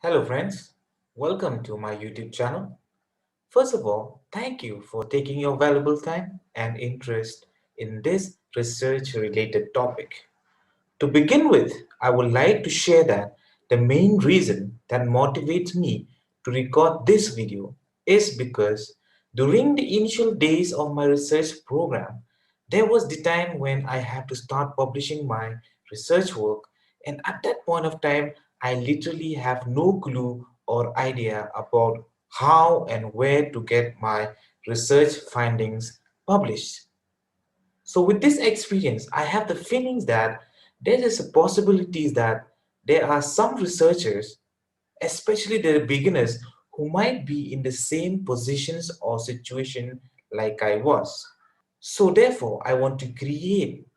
Hello friends, welcome to my YouTube channel. First of all, thank you for taking your valuable time and interest in this research related topic. To begin with, I would like to share that the main reason that motivates me to record this video is because during the initial days of my research program, there was the time when I had to start publishing my research work, and at that point of time, I literally have no clue or idea about how and where to get my research findings published. So with this experience, I have the feelings that there is a possibility that there are some researchers, especially the beginners, who might be in the same positions or situation like I was. So therefore, I want to create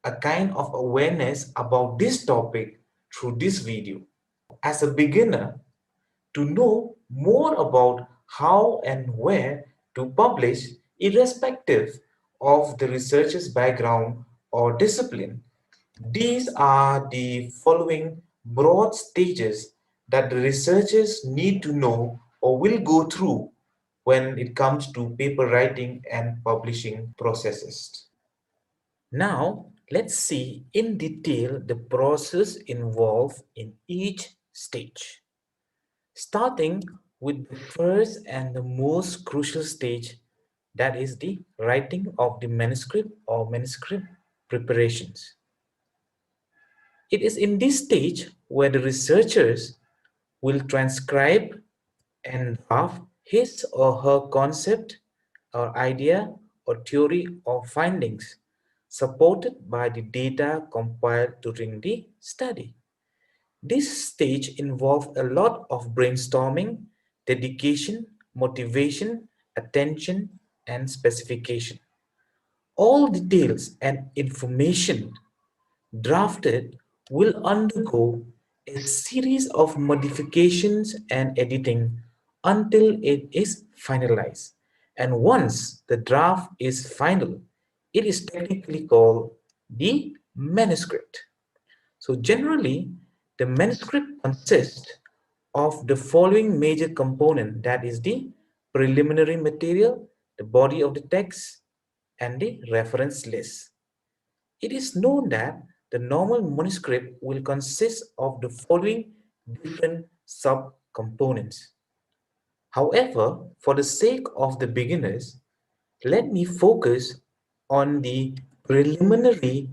a kind of awareness about this topic through this video. As a beginner, to know more about how and where to publish, irrespective of the researcher's background or discipline. These are the following broad stages that the researchers need to know or will go through when it comes to paper writing and publishing processes. Now, let's see in detail the process involved in each stage. Starting with the first and the most crucial stage, that is the writing of the manuscript or manuscript preparations. It is in this stage where the researchers will transcribe and draft his or her concept or idea or theory or findings supported by the data compiled during the study. This stage involved a lot of brainstorming, dedication, motivation, attention, and specification. All details and information drafted will undergo a series of modifications and editing until it is finalized. And once the draft is final, it is technically called the manuscript. So generally, the manuscript consists of the following major component, that is the preliminary material, the body of the text, and the reference list. It is known that the normal manuscript will consist of the following different subcomponents. However, for the sake of the beginners, let me focus on the preliminary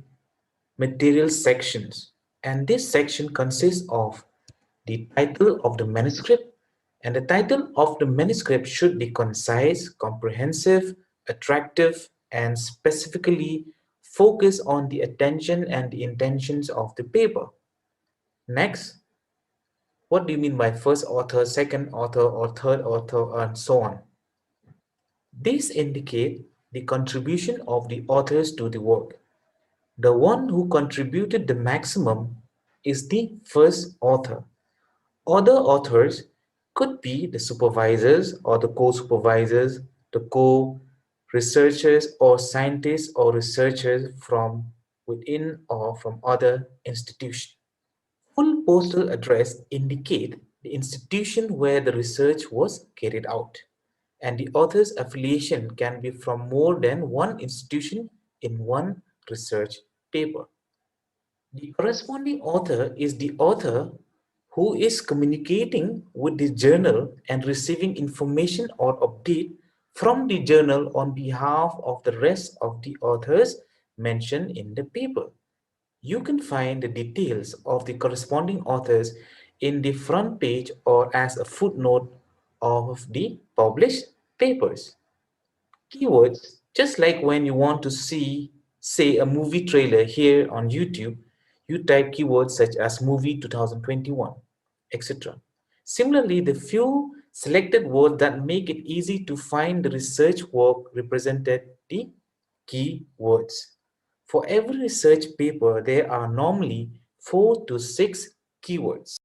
material sections, and this section consists of the title of the manuscript, and the title of the manuscript should be concise, comprehensive, attractive, and specifically focus on the attention and the intentions of the paper. Next, what do you mean by first author, second author, or third author, and so on? These indicate the contribution of the authors to the work. The one who contributed the maximum is the first author. Other authors could be the supervisors or the co-supervisors, the co-researchers or scientists or researchers from within or from other institutions. Full postal address indicate the institution where the research was carried out, and the author's affiliation can be from more than one institution in one research paper. The corresponding author is the author who is communicating with the journal and receiving information or update from the journal on behalf of the rest of the authors mentioned in the paper. You can find the details of the corresponding authors in the front page or as a footnote of the published papers. Keywords, just like when you want to see, say, a movie trailer here on YouTube, you type keywords such as movie 2021, etc. Similarly, the few selected words that make it easy to find the research work represented the keywords. For every research paper, there are normally 4 to 6 keywords.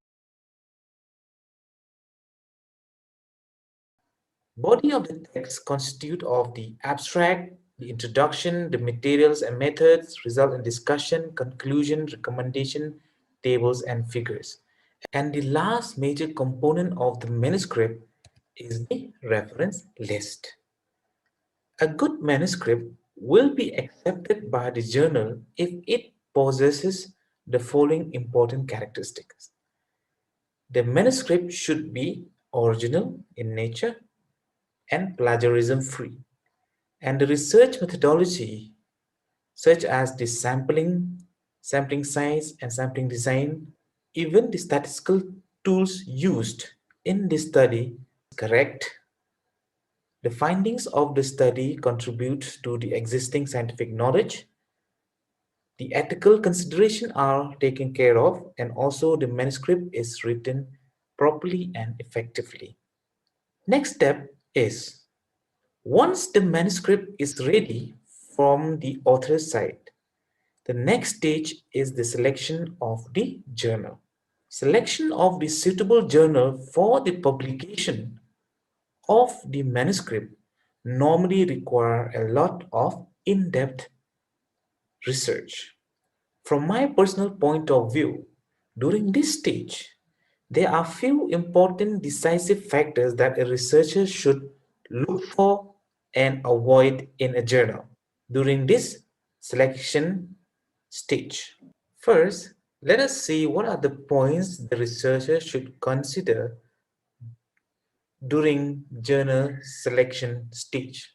Body of the text constitute of the abstract, the introduction, the materials and methods, result and discussion, conclusion, recommendation, tables and figures. And the last major component of the manuscript is the reference list. A good manuscript will be accepted by the journal if it possesses the following important characteristics. The manuscript should be original in nature and plagiarism free, and the research methodology, such as the sampling size, and sampling design, even the statistical tools used in the study, correct. The findings of the study contribute to the existing scientific knowledge. The ethical considerations are taken care of, and also the manuscript is written properly and effectively. Next step is once the manuscript is ready from the author's side, the next stage is the selection of the journal. Selection of the suitable journal for the publication of the manuscript normally require a lot of in-depth research. From my personal point of view, during this stage, there are few important decisive factors that a researcher should look for and avoid in a journal during this selection stage. First, let us see what are the points the researcher should consider during journal selection stage.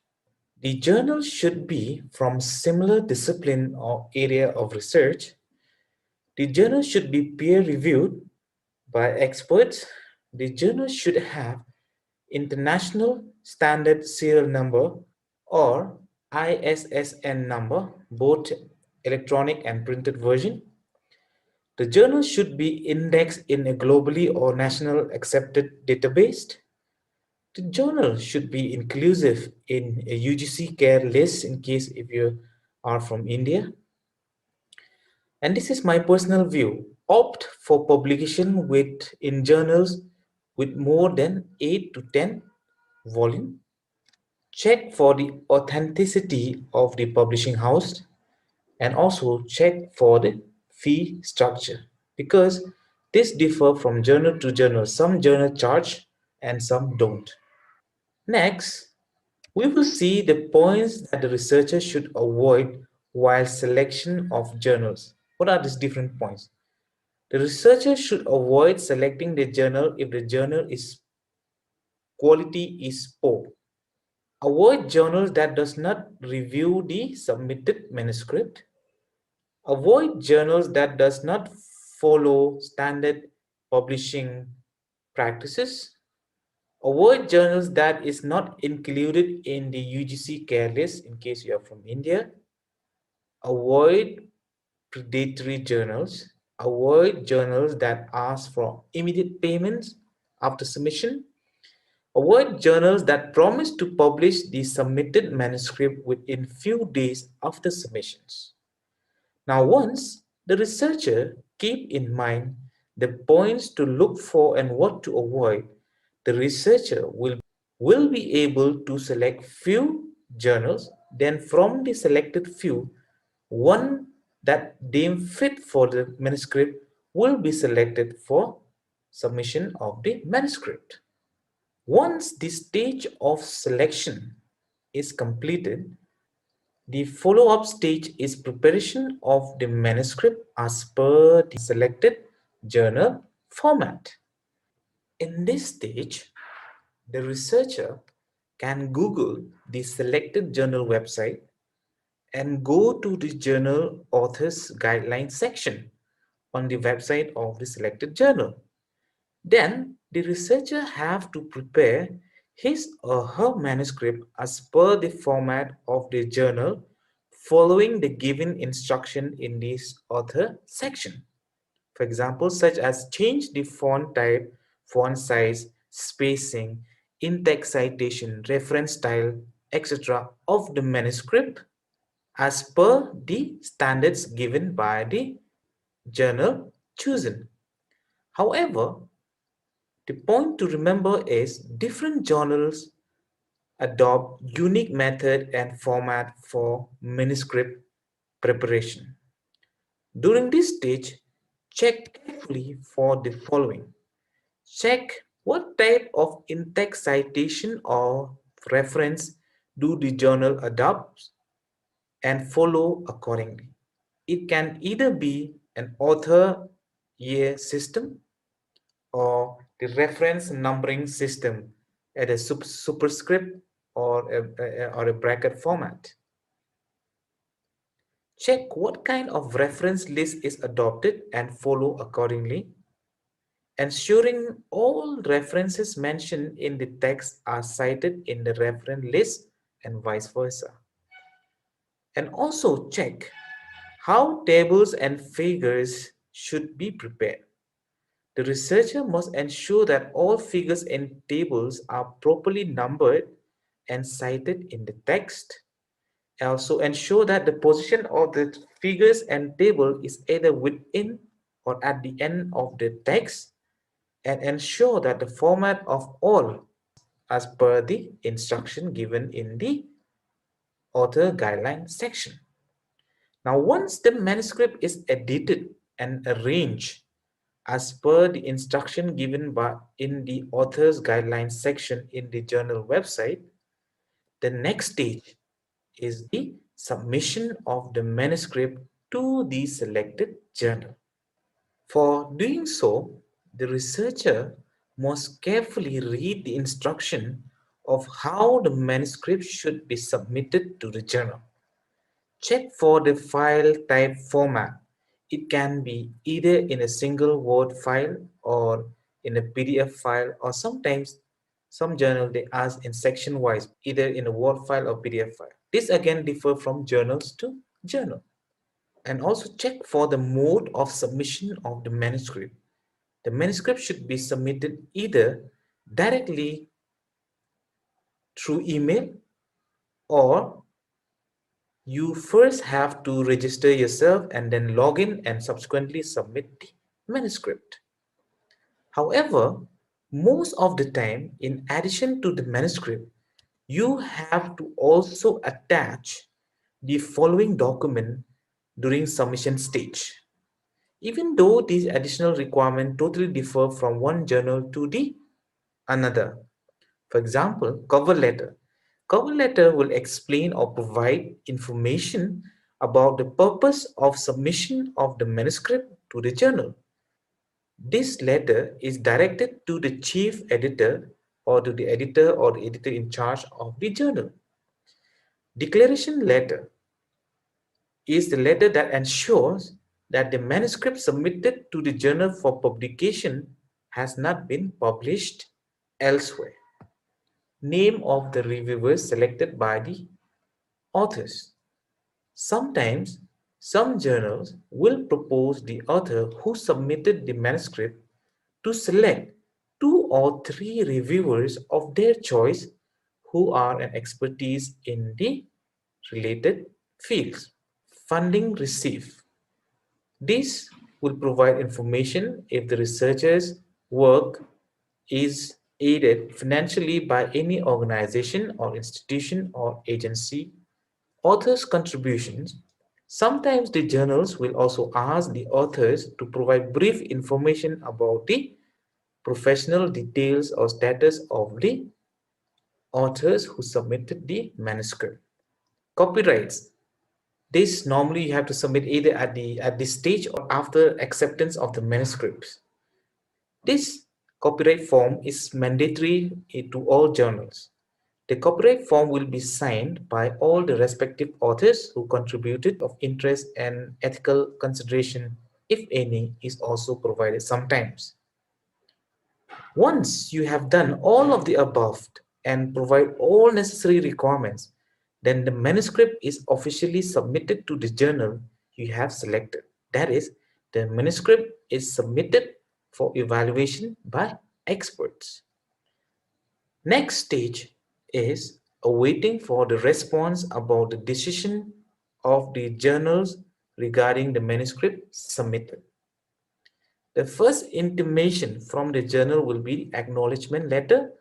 The journal should be from similar discipline or area of research. The journal should be peer reviewed by experts. The journal should have International Standard Serial Number or ISSN number, both electronic and printed version. The journal should be indexed in a globally or national accepted database. The journal should be inclusive in a UGC care list in case if you are from India. And this is my personal view. Opt for publication with in journals with more than 8 to 10 volume. Check for the authenticity of the publishing house and also check for the fee structure because this differ from journal to journal. Some journal charge and some don't. Next, we will see the points that the researcher should avoid while selection of journals. What are these different points? The researcher should avoid selecting the journal if the journal is quality is poor. Avoid journals that does not review the submitted manuscript. Avoid journals that does not follow standard publishing practices. Avoid journals that is not included in the UGC care list in case you are from India. Avoid predatory journals. Avoid journals that ask for immediate payments after submission. Avoid journals that promise to publish the submitted manuscript within few days after submissions. Now, once the researcher keep in mind the points to look for and what to avoid, the researcher will be able to select few journals. Then from the selected few, one that deemed fit for the manuscript will be selected for submission of the manuscript. Once the stage of selection is completed, the follow-up stage is preparation of the manuscript as per the selected journal format. In this stage, the researcher can Google the selected journal website and go to the journal author's guidelines section on the website of the selected journal. Then the researcher have to prepare his or her manuscript as per the format of the journal following the given instruction in this author section. For example, such as change the font type, font size, spacing, in-text citation, reference style, etc. of the manuscript as per the standards given by the journal chosen. However, the point to remember is different journals adopt unique method and format for manuscript preparation. During this stage, Check carefully for the following. Check what type of in-text citation or reference do the journal adopt and follow accordingly. It can either be an author year system or the reference numbering system at a superscript or a bracket format. Check what kind of reference list is adopted and follow accordingly, ensuring all references mentioned in the text are cited in the reference list and vice versa. And also check how tables and figures should be prepared. The researcher must ensure that all figures and tables are properly numbered and cited in the text. Also ensure that the position of the figures and table is either within or at the end of the text, and ensure that the format of all as per the instruction given in the author guideline section. Now, once the manuscript is edited and arranged as per the instruction given by in the author's guidelines section in the journal website, the next stage is the submission of the manuscript to the selected journal. For doing so, the researcher must carefully read the instruction of how the manuscript should be submitted to the journal. Check for the file type format. It can be either in a single Word file or in a PDF file, or sometimes some journal they ask in section wise, either in a Word file or PDF file. This again differ from journals to journal. And also check for the mode of submission of the manuscript. The manuscript should be submitted either directly through email, or you first have to register yourself and then log in and subsequently submit the manuscript. However, most of the time, in addition to the manuscript, you have to also attach the following document during submission stage. Even though these additional requirements totally differ from one journal to the another. For example, cover letter. Cover letter will explain or provide information about the purpose of submission of the manuscript to the journal. This letter is directed to the chief editor or to the editor or the editor in charge of the journal. Declaration letter is the letter that ensures that the manuscript submitted to the journal for publication has not been published elsewhere. Name of the reviewers selected by the authors. Sometimes some journals will propose the author who submitted the manuscript to select two or three reviewers of their choice who are an expertise in the related fields. Funding received. This will provide information if the researcher's work is aided financially by any organization or institution or agency. Authors' contributions. Sometimes the journals will also ask the authors to provide brief information about the professional details or status of the authors who submitted the manuscript. Copyrights. This normally you have to submit either at this stage or after acceptance of the manuscripts. This copyright form is mandatory to all journals. The copyright form will be signed by all the respective authors who contributed of interest, and ethical consideration, if any, is also provided sometimes. Once you have done all of the above and provide all necessary requirements, then the manuscript is officially submitted to the journal you have selected. That is, the manuscript is submitted for evaluation by experts. Next stage is awaiting for the response about the decision of the journals regarding the manuscript submitted. The first intimation from the journal will be the acknowledgement letter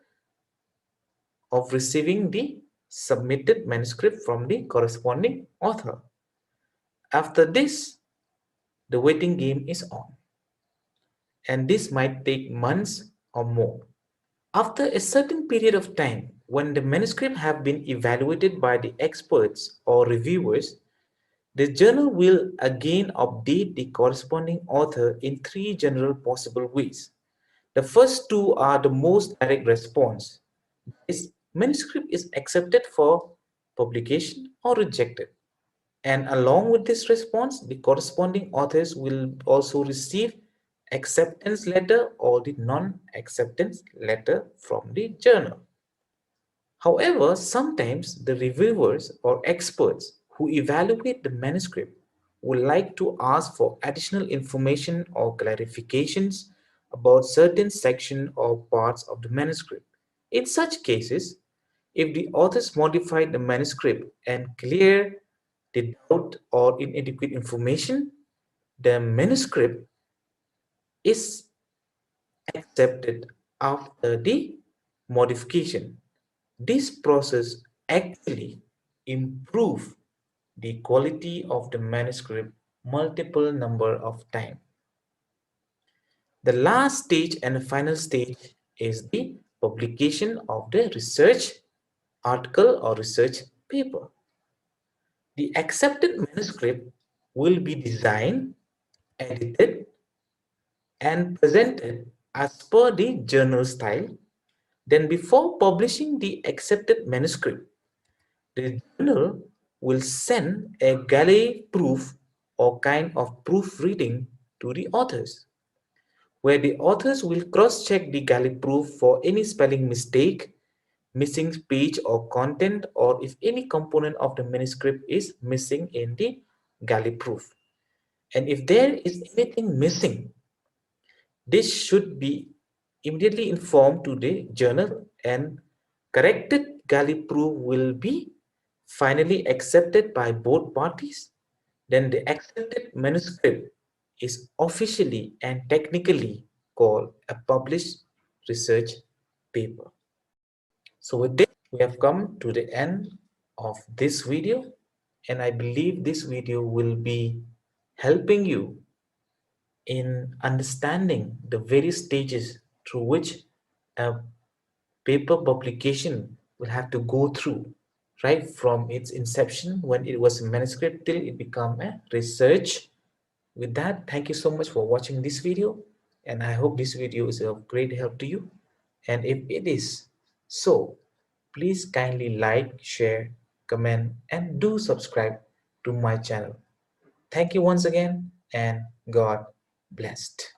of receiving the submitted manuscript from the corresponding author. After this, the waiting game is on. and this might take months or more. After a certain period of time, when the manuscript have been evaluated by the experts or reviewers, the journal will again update the corresponding author in three general possible ways. The first two are the most direct response. This manuscript is accepted for publication or rejected. And along with this response, the corresponding authors will also receive acceptance letter or the non-acceptance letter from the journal. However, sometimes the reviewers or experts who evaluate the manuscript would like to ask for additional information or clarifications about certain section or parts of the manuscript. In such cases, if the authors modify the manuscript and clear the doubt or inadequate information, the manuscript is accepted after the modification. This process actually improves the quality of the manuscript multiple number of times. The last stage and the final stage is the publication of the research article or research paper. The accepted manuscript will be designed, edited, and presented as per the journal style. Then, before publishing the accepted manuscript, the journal will send a galley proof or kind of proofreading to the authors, where the authors will cross check the galley proof for any spelling mistake, missing page or content, or if any component of the manuscript is missing in the galley proof. And if there is anything missing, this should be immediately informed to the journal, and corrected galley proof will be finally accepted by both parties. Then the accepted manuscript is officially and technically called a published research paper. So with this, we have come to the end of this video, and I believe this video will be helping you in understanding the various stages through which a paper publication will have to go through, right from its inception when it was a manuscript till it become a research. With that, thank you so much for watching this video, and I hope this video is of great help to you. And if it is so, please kindly like, share, comment, and do subscribe to my channel. Thank you once again, and God blessed.